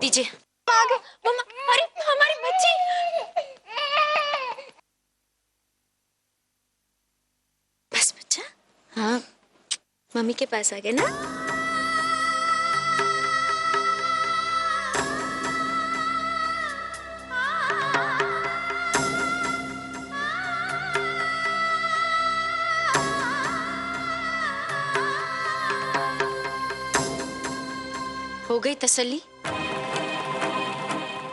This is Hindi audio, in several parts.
दीजिए। आ गए मम्मा, अरे हमारी बच्ची। बस बच्चा, हाँ मम्मी के पास आ गए ना। हो गई तसल्ली?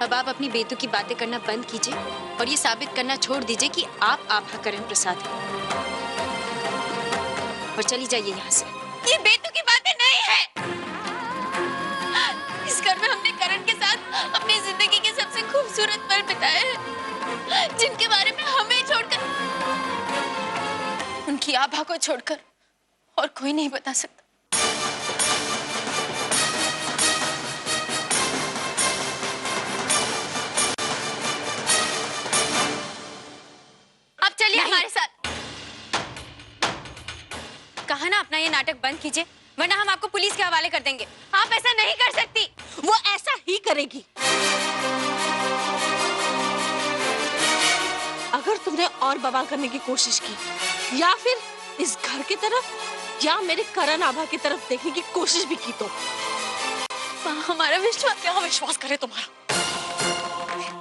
अब आप अपनी बेतुकी बातें करना बंद कीजिए और ये साबित करना छोड़ दीजिए कि आप आभा करण प्रसाद हैं। और चली जाइए यहाँ से। ये बेतुकी बातें नहीं है। इस घर में हमने करण के साथ अपनी जिंदगी के सबसे खूबसूरत पल बिताए हैं, जिनके बारे में हमें छोड़कर, उनकी आभा को छोड़कर और कोई नहीं बता सकता। चलिए हमारे साथ। कहा ना अपना ये नाटक बंद कीजिए, वरना हम आपको पुलिस के हवाले कर देंगे। आप ऐसा नहीं कर सकती। वो ऐसा ही करेगी। अगर तुमने और बवाल करने की कोशिश की या फिर इस घर की तरफ या मेरे करण आभा की तरफ देखने की कोशिश भी की तो हमारा विश्वास, क्या विश्वास करे तुम्हारा?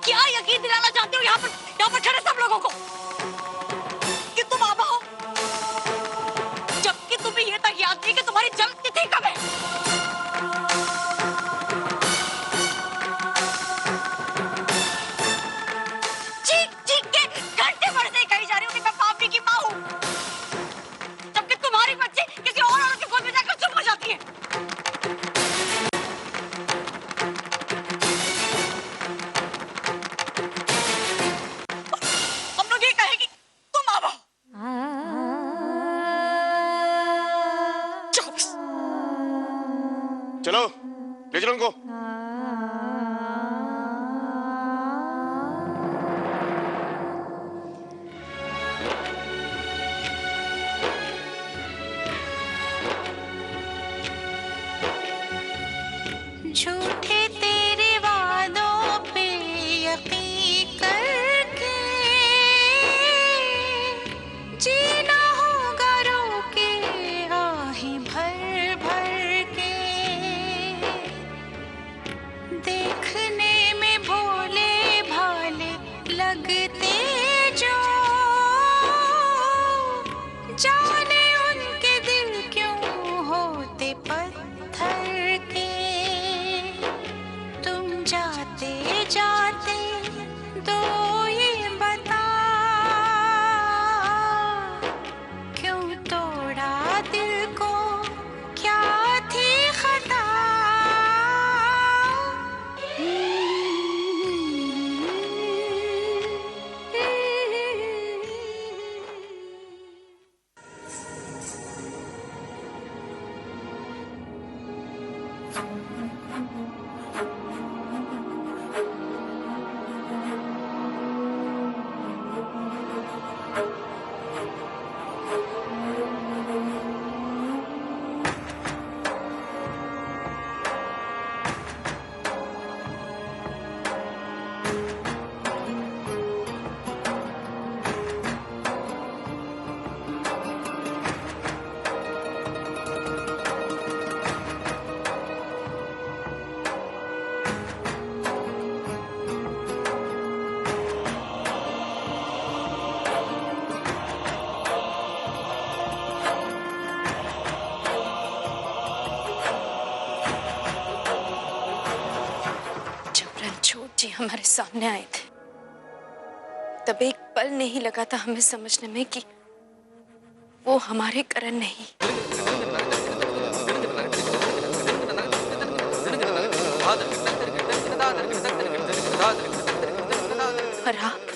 क्या यकीन दिलाना चाहते हो यहाँ पर खड़े सब लोगों को कि तुम आभा हो, जबकि तुम्हें ये तक याद नहीं कि तुम्हारी जन्म तिथि कब है? चीख के घंटे भर से कही जा रही हूँ कि मैं पापी की माँ हूँ, जबकि तुम्हारी बच्ची किसी और औरत के गोद में जाकर चुप हो जाती है। चलो ले चलो उनको। झूठे तेरे वादों पे यकीन करके जीना होगा रो के आही भर भर के। देखने में भोले भाले लगते जो, जाने उनके दिल क्यों होते पत्थर के। तुम जाते जाते दो ये बता, क्यों तोड़ा दिल को, क्या थी खता? जी हमारे सामने आए थे, तब एक पल नहीं लगा था हमें समझने में कि वो हमारे करण नहीं। और आप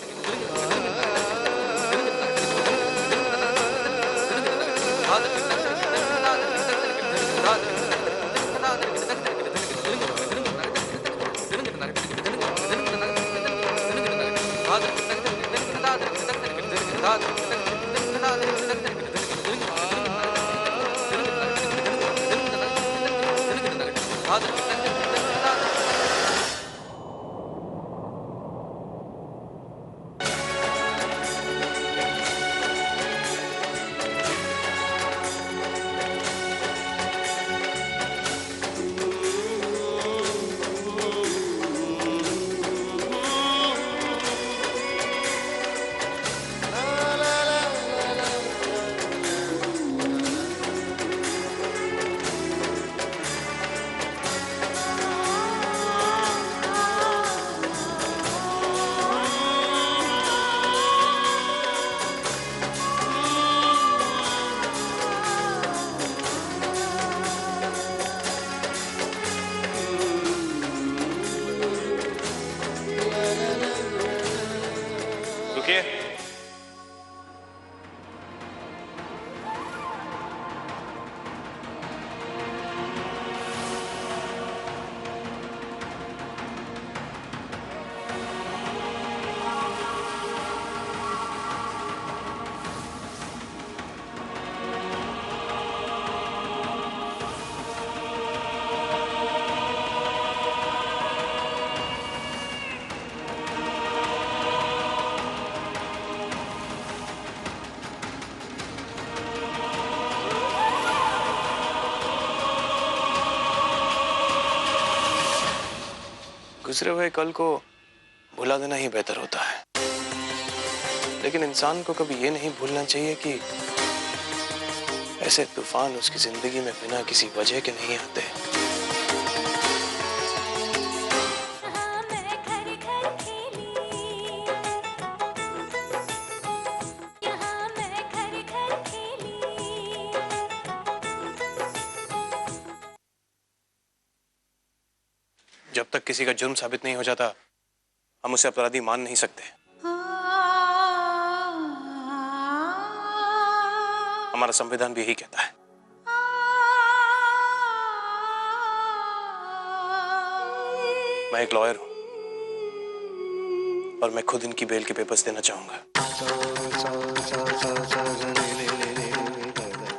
गुजरे हुए कल को भुला देना ही बेहतर होता है, लेकिन इंसान को कभी ये नहीं भूलना चाहिए कि ऐसे तूफान उसकी जिंदगी में बिना किसी वजह के नहीं आते। जब तक किसी का जुर्म साबित नहीं हो जाता, हम उसे अपराधी मान नहीं सकते। हमारा संविधान भी यही कहता है। मैं एक लॉयर हूं और मैं खुद इनकी बेल के पेपर्स देना चाहूंगा।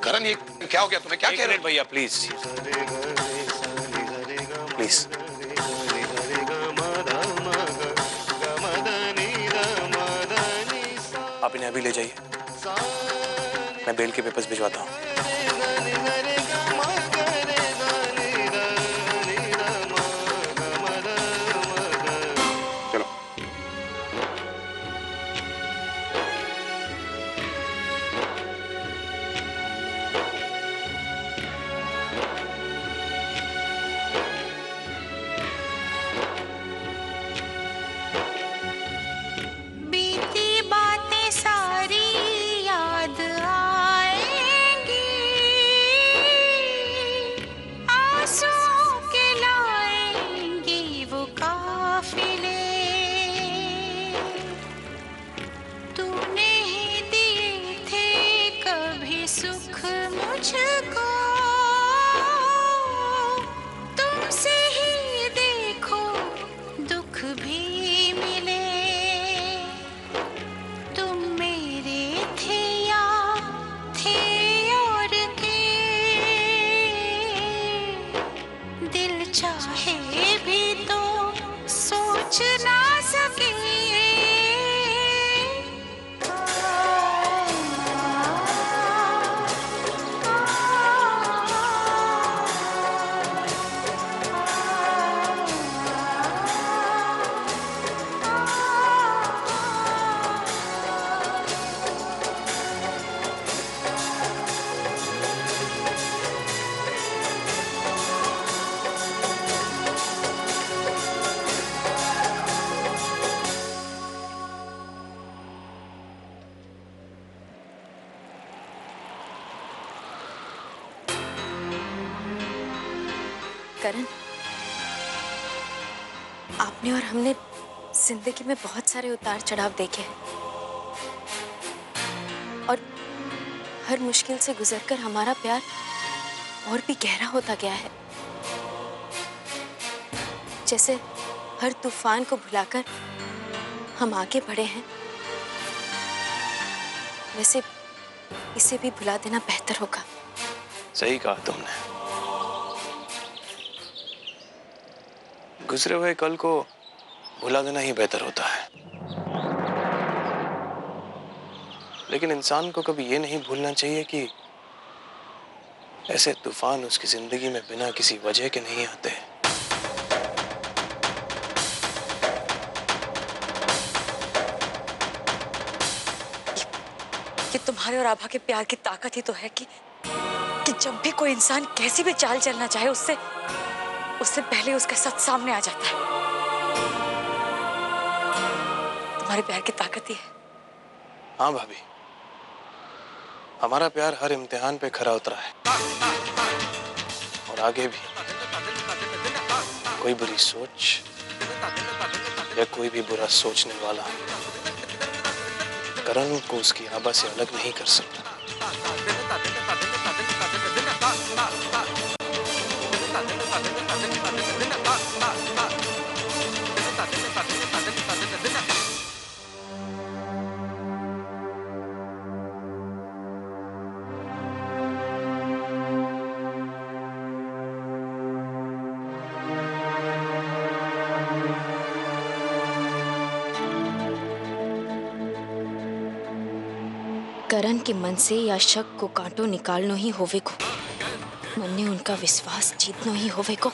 करण, ये क्या हो गया तुम्हें? क्या कह रहे हो भैया? Please please. आप इन्हें अभी ले जाइए, मैं बेल के पेपर्स भिजवाता हूँ। चलो। बीती बातें सारी याद आएंगी, आंसुओं के लाएंगी वो काफिले। तूने ही दिए थे कभी सुख मुझको, तुमसे ही देखो दुख भी मिले। तुम मेरे थे या थे और के, दिल चाहे भी तो सोच ना सके। करण, आपने और हमने जिंदगी में बहुत सारे उतार चढ़ाव देखे हैं और हर मुश्किल से गुजरकर हमारा प्यार और भी गहरा होता गया है। जैसे हर तूफान को भुलाकर हम आगे बढ़े हैं, वैसे इसे भी भुला देना बेहतर होगा। सही कहा तुमने। गुजरे हुए कल को भुला देना ही बेहतर होता है, लेकिन इंसान को कभी ये नहीं भूलना चाहिए कि ऐसे तूफान उसकी जिंदगी में बिना किसी वजह के नहीं आते। ये तुम्हारे और आभा के प्यार की ताकत ही तो है कि जब भी कोई इंसान कैसी भी चाल चलना चाहे, उससे पहले उसका सच सामने आ जाता है। तुम्हारे प्यार की ताकत ही है। हाँ भाभी, हमारा प्यार हर इम्तिहान पे खरा उतरा है और आगे भी कोई बुरी सोच या कोई भी बुरा सोचने वाला करण को उसकी आभा से अलग नहीं कर सकता। करण के मन से या शक को कांटो निकालनो ही होवे को, मन ने उनका विश्वास जीतनो ही होवे को।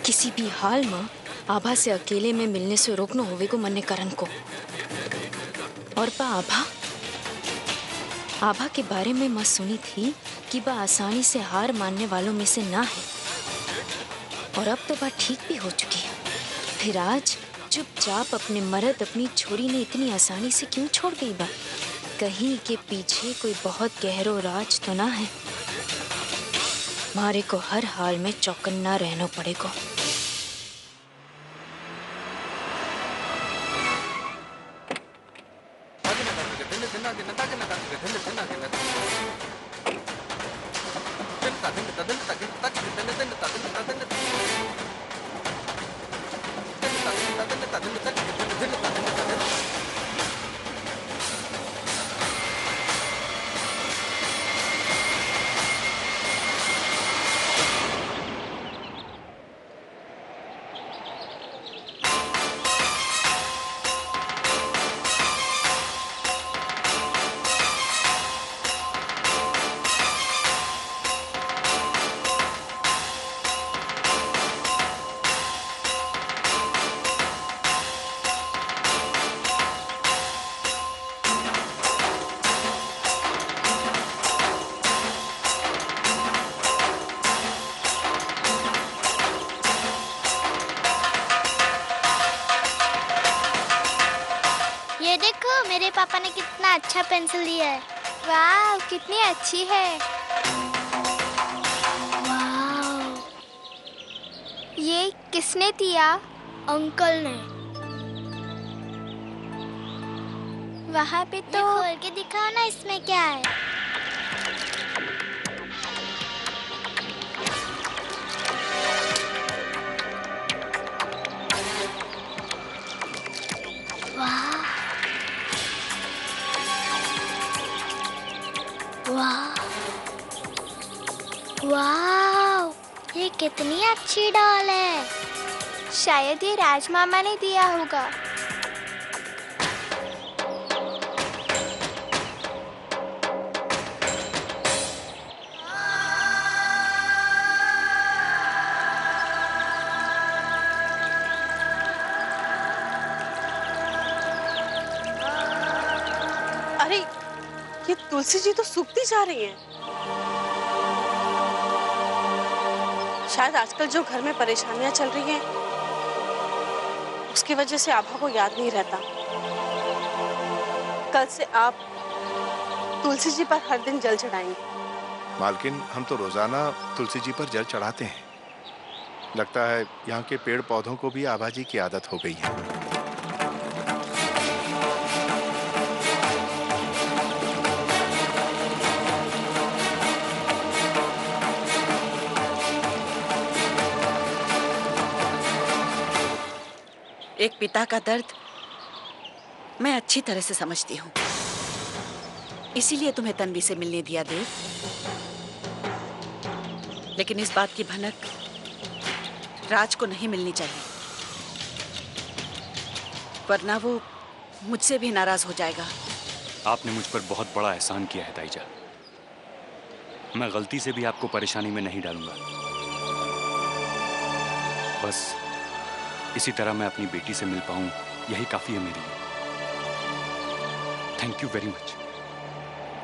किसी भी हाल में आभा से अकेले में मिलने से रोकनो होवे को मन्ने करण को। और पा आभा के बारे में मैं सुनी थी कि वह आसानी से हार मानने वालों में से ना है, और अब तो बात ठीक भी हो चुकी है। फिर आज चुपचाप अपने मर्द अपनी छोरी ने इतनी आसानी से क्यों छोड़ गई बा? कहीं के पीछे कोई बहुत गहरो राज तो ना है। मारे को हर हाल में चौकन्ना रहना पड़ेगा। ये देखो मेरे पापा ने कितना अच्छा पेंसिल दिया है। वाह कितनी अच्छी है। वाह ये किसने दिया? अंकल ने। वहाँ पे तो खोल के दिखाओ ना, इसमें क्या है? वाह वाह वाह ये कितनी अच्छी डॉल है। शायद ये राज मामा ने दिया होगा। अरे ये तुलसी जी तो सूखती जा रही हैं। शायद आजकल जो घर में परेशानियां चल रही हैं उसकी वजह से आभा को याद नहीं रहता। कल से आप तुलसी जी पर हर दिन जल चढ़ाएंगे। मालकिन, हम तो रोजाना तुलसी जी पर जल चढ़ाते हैं। लगता है यहाँ के पेड़ पौधों को भी आभा जी की आदत हो गई है। एक पिता का दर्द मैं अच्छी तरह से समझती हूँ, इसीलिए तुम्हें तन्वी से मिलने दिया देव। लेकिन इस बात की भनक राज को नहीं मिलनी चाहिए, वरना वो मुझसे भी नाराज हो जाएगा। आपने मुझ पर बहुत बड़ा एहसान किया है ताईजा। मैं गलती से भी आपको परेशानी में नहीं डालूंगा। बस इसी तरह मैं अपनी बेटी से मिल पाऊं, यही काफी है मेरे लिए। Thank you very much.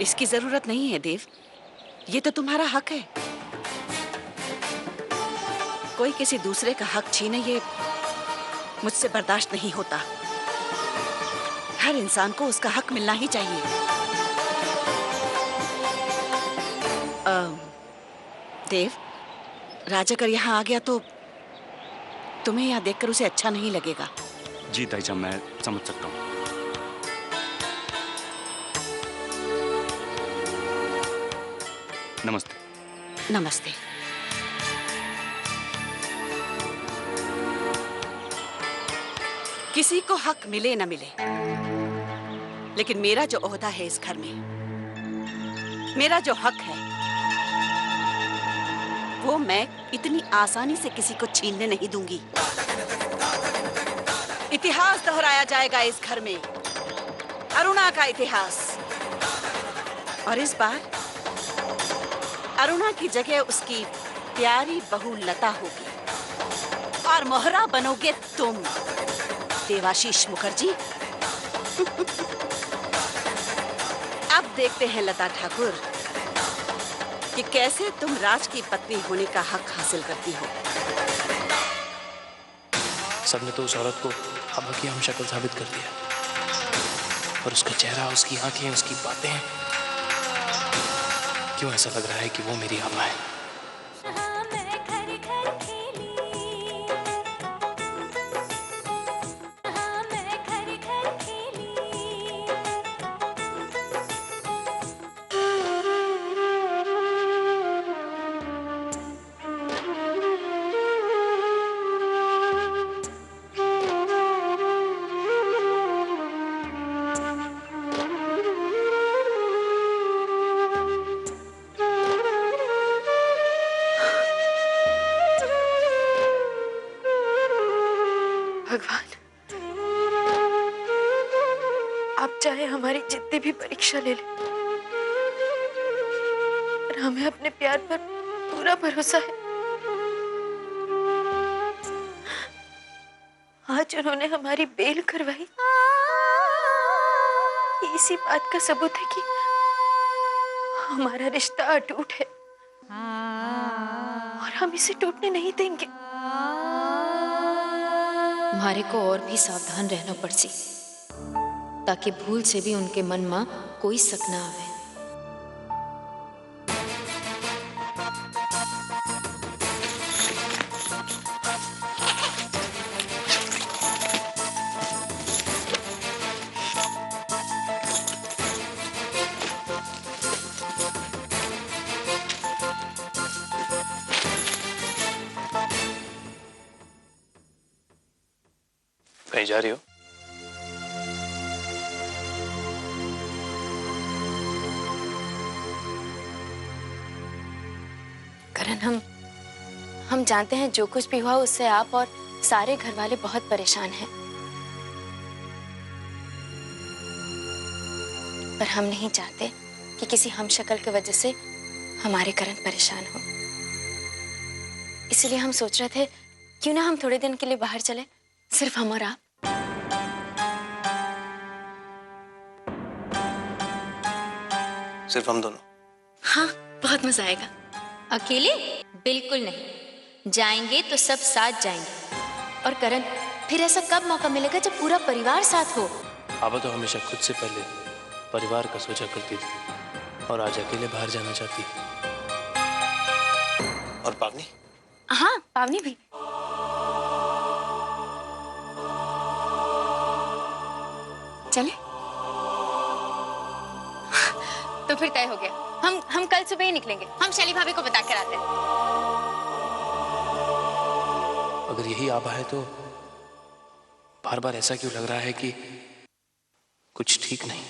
इसकी जरूरत नहीं है देव, ये तो तुम्हारा हक है। कोई किसी दूसरे का हक छीने, ये मुझसे बर्दाश्त नहीं होता। हर इंसान को उसका हक मिलना ही चाहिए। देव, राज अगर यहाँ आ गया तो तुम्हें यहाँ देखकर उसे अच्छा नहीं लगेगा। जी ताईजा, मैं समझ सकता हूँ। नमस्ते। नमस्ते। किसी को हक मिले न मिले, लेकिन मेरा जो ओहदा है इस घर में, मेरा जो हक है, वो मैं इतनी आसानी से किसी को छीनने नहीं दूंगी। इतिहास दोहराया जाएगा इस घर में, अरुणा का इतिहास। और इस बार अरुणा की जगह उसकी प्यारी बहू लता होगी। हार मोहरा बनोगे तुम, देवाशीष मुखर्जी। अब देखते हैं लता ठाकुर कि कैसे तुम राज की पत्नी होने का हक हासिल करती हो। सबने तो उस औरत को अब की हम शक्ल साबित कर दिया, और उसका चेहरा, उसकी आंखें, उसकी बातें, क्यों ऐसा लग रहा है कि वो मेरी आमा है। भगवान, आप चाहे हमारी जितनी भी परीक्षा ले लें, पर हमें अपने प्यार पर पूरा भरोसा है। आज उन्होंने हमारी बेल करवाई, ये इसी बात का सबूत है कि हमारा रिश्ता अटूट है और हम इसे टूटने नहीं देंगे। हमारे को और भी सावधान रहना पड़सी, ताकि भूल से भी उनके मन में कोई शक ना आवे। कहीं जा रही हो? करण, हम जानते हैं जो कुछ भी हुआ उससे आप और सारे घर वाले बहुत परेशान हैं, पर हम नहीं चाहते कि किसी हमशक्ल की वजह से हमारे करण परेशान हो। इसलिए हम सोच रहे थे क्यों ना हम थोड़े दिन के लिए बाहर चले, सिर्फ हम और आप। सिर्फ हम दोनों? हाँ, बहुत मजा आएगा। अकेले? बिल्कुल नहीं, जाएंगे तो सब साथ जाएंगे। और करण, फिर ऐसा कब मौका मिलेगा जब पूरा परिवार साथ हो? आबा तो हमेशा खुद से पहले परिवार का सोचा करती थी, और आज अकेले बाहर जाना चाहती। और पावनी? हाँ, पावनी भी। चले? तो फिर तय हो गया, हम कल सुबह ही निकलेंगे। हम शैली भाभी को बता कर आते हैं। अगर यही आबा है तो बार बार ऐसा क्यों लग रहा है कि कुछ ठीक नहीं,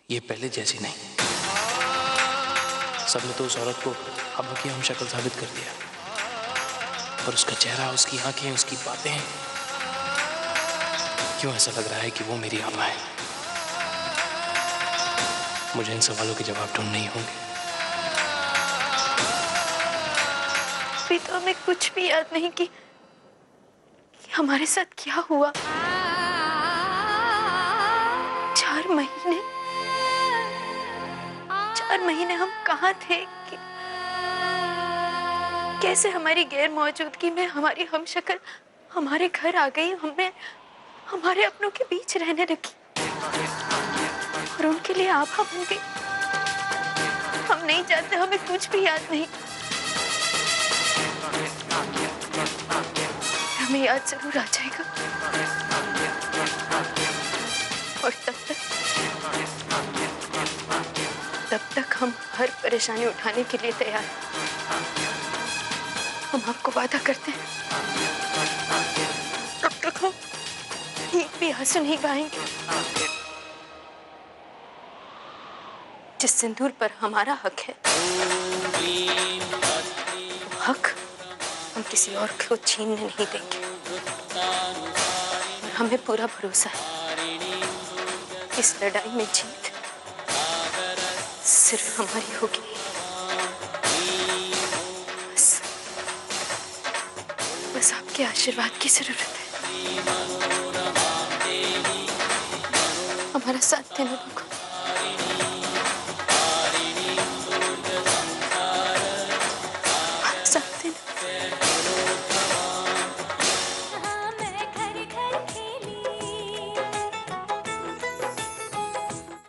ये पहले जैसी नहीं। सबने तो उस औरत को आबा की हम शक्ल साबित कर दिया, और उसका चेहरा, उसकी आंखें, उसकी बातें, क्यों ऐसा लग रहा है कि वो मेरी आमा है। मुझे इन सवालों के जवाब ढूंढने ही होंगे। अभी तो हमें कुछ भी याद नहीं कि हमारे साथ क्या हुआ। 4 महीने हम कहाँ थे कि कैसे हमारी गैर मौजूदगी में हमारी हमशक्ल हमारे घर आ गई, हमें हमारे अपनों के बीच रहने लगी और उनके लिए आभा बन गई। हम नहीं चाहते, हमें कुछ भी याद नहीं। हमें याद जरूर आ जाएगा, और तब तक हम हर परेशानी उठाने के लिए तैयार हैं। हम आपको वादा करते हैं, तब तक हम एक भी आंसू नहीं बहाएंगे। जिस सिंदूर पर हमारा हक है, वो हक हम किसी और को छीनने नहीं देंगे। और हमें पूरा भरोसा है इस लड़ाई में जीत सिर्फ हमारी होगी। बस आपके आपके आशीर्वाद की जरूरत है। हमारा साथ देना भगवान।